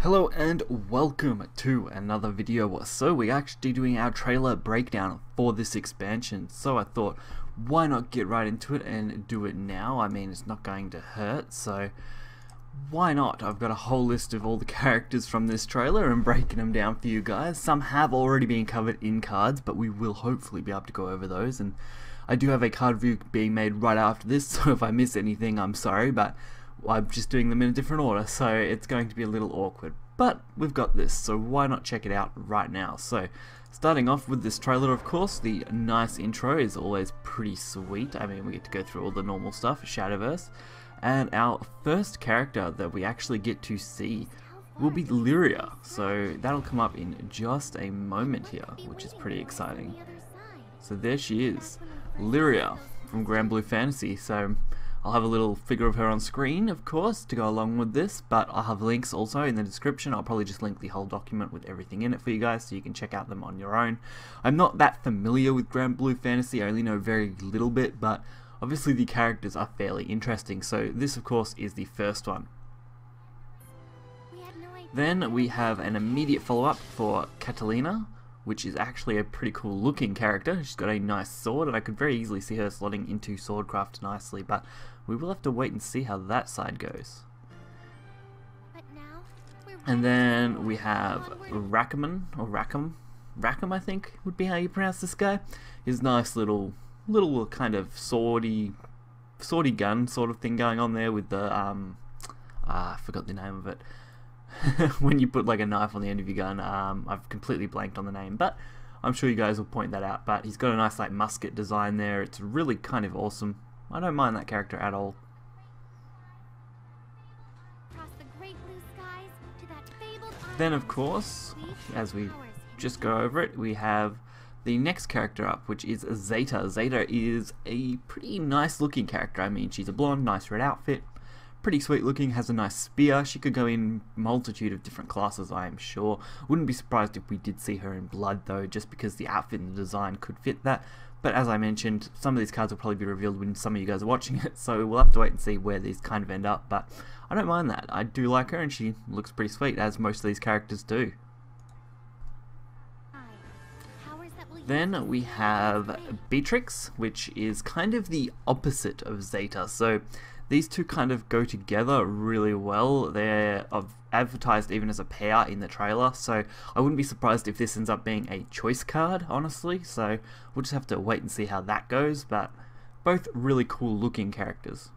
Hello and welcome to another video. So we're actually doing our trailer breakdown for this expansion, so I thought why not get right into it and do it now. I mean, it's not going to hurt, so why not? I've got a whole list of all the characters from this trailer and breaking them down for you guys. Some have already been covered in cards, but we will hopefully be able to go over those, and I do have a card review being made right after this, so if I miss anything I'm sorry, but I'm just doing them in a different order, so it's going to be a little awkward. But we've got this, so why not check it out right now. So, starting off with this trailer, of course, the nice intro is always pretty sweet. I mean, we get to go through all the normal stuff, Shadowverse. And our first character that we actually get to see will be Lyria. So, that'll come up in just a moment here, which is pretty exciting. So there she is, Lyria from Granblue Fantasy. So, I'll have a little figure of her on screen, of course, to go along with this, but I'll have links also in the description. I'll probably just link the whole document with everything in it for you guys so you can check out them on your own. I'm not that familiar with Granblue Fantasy, I only know very little bit, but obviously the characters are fairly interesting, so this of course is the first one. Then we have an immediate follow-up for Catalina, which is actually a pretty cool looking character. She's got a nice sword, and I could very easily see her slotting into swordcraft nicely, but we will have to wait and see how that side goes. And then we have Rackham, or Rackham I think would be how you pronounce this guy. His nice little kind of swordy gun sort of thing going on there with the I forgot the name of it. When you put like a knife on the end of your gun, I've completely blanked on the name, but I'm sure you guys will point that out. But he's got a nice like musket design there. It's really kind of awesome. I don't mind that character at all. Then of course, as we just go over it, we have the next character up, which is Zeta. Zeta is a pretty nice looking character. I mean, she's a blonde, nice red outfit. Pretty sweet looking, has a nice spear. She could go in multitude of different classes, I am sure. Wouldn't be surprised if we did see her in blood though, just because the outfit and the design could fit that. But as I mentioned, some of these cards will probably be revealed when some of you guys are watching it, so we'll have to wait and see where these kind of end up. But I don't mind that. I do like her and she looks pretty sweet, as most of these characters do. Then we have Beatrix, which is kind of the opposite of Zeta. So these two kind of go together really well. They're advertised even as a pair in the trailer, so I wouldn't be surprised if this ends up being a choice card, honestly. So we'll just have to wait and see how that goes, but both really cool looking characters.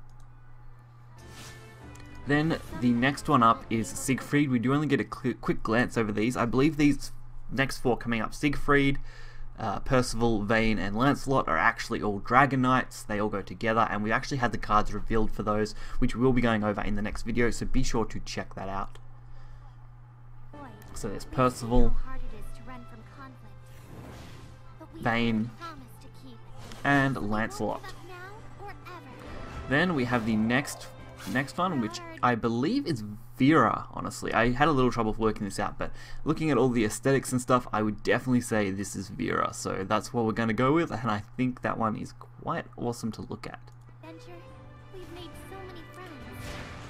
Then the next one up is Siegfried. We do only get a quick glance over these. I believe these next four coming up, Siegfried, Percival, Vane, and Lancelot, are actually all Dragon Knights. They all go together, and we actually had the cards revealed for those, which we will be going over in the next video, so be sure to check that out. So there's Percival, Vane, and Lancelot. Then we have the next one, which I believe is Vera, honestly. I had a little trouble working this out, but looking at all the aesthetics and stuff, I would definitely say this is Vera, so that's what we're going to go with, and I think that one is quite awesome to look at.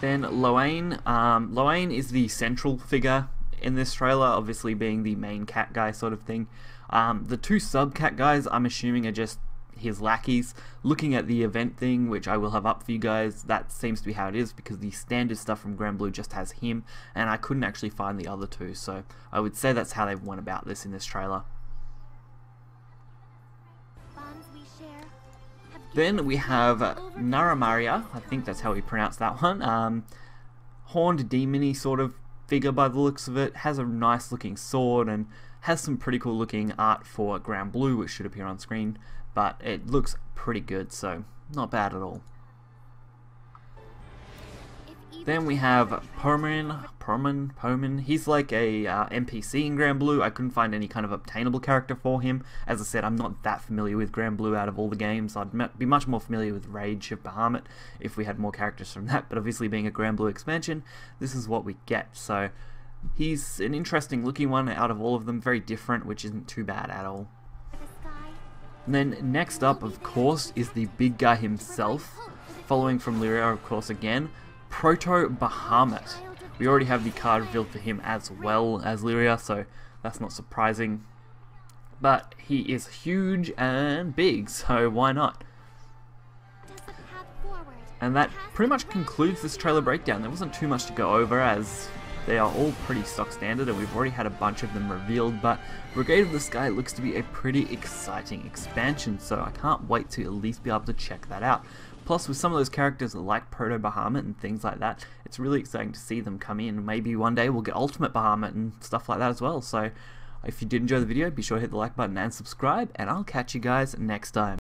Then Loane. Loane is the central figure in this trailer, obviously being the main cat guy sort of thing. The two sub-cat guys, I'm assuming, are just his lackeys. Looking at the event thing, which I will have up for you guys, that seems to be how it is, because the standard stuff from Granblue just has him, and I couldn't actually find the other two, so I would say that's how they've went about this in this trailer. Then we have Naramaria, I think that's how we pronounce that one. Horned demon-y sort of figure by the looks of it, has a nice looking sword, and has some pretty cool looking art for Granblue, which should appear on screen, but it looks pretty good, so not bad at all. Then we have Pomin. He's like a NPC in Granblue. I couldn't find any kind of obtainable character for him. As I said, I'm not that familiar with Granblue out of all the games. I'd be much more familiar with Rage of Bahamut if we had more characters from that, but obviously being a Granblue expansion, this is what we get. So he's an interesting looking one out of all of them, very different, which isn't too bad at all. And then next up, of course, is the big guy himself, following from Lyria, of course, again, Proto Bahamut. We already have the card revealed for him as well as Lyria, so that's not surprising. But he is huge and big, so why not? And that pretty much concludes this trailer breakdown. There wasn't too much to go over, as they are all pretty stock standard and we've already had a bunch of them revealed, but Brigade of the Sky looks to be a pretty exciting expansion, so I can't wait to at least be able to check that out. Plus, with some of those characters like Proto Bahamut and things like that, it's really exciting to see them come in. Maybe one day we'll get Ultimate Bahamut and stuff like that as well. So if you did enjoy the video, be sure to hit the like button and subscribe, and I'll catch you guys next time.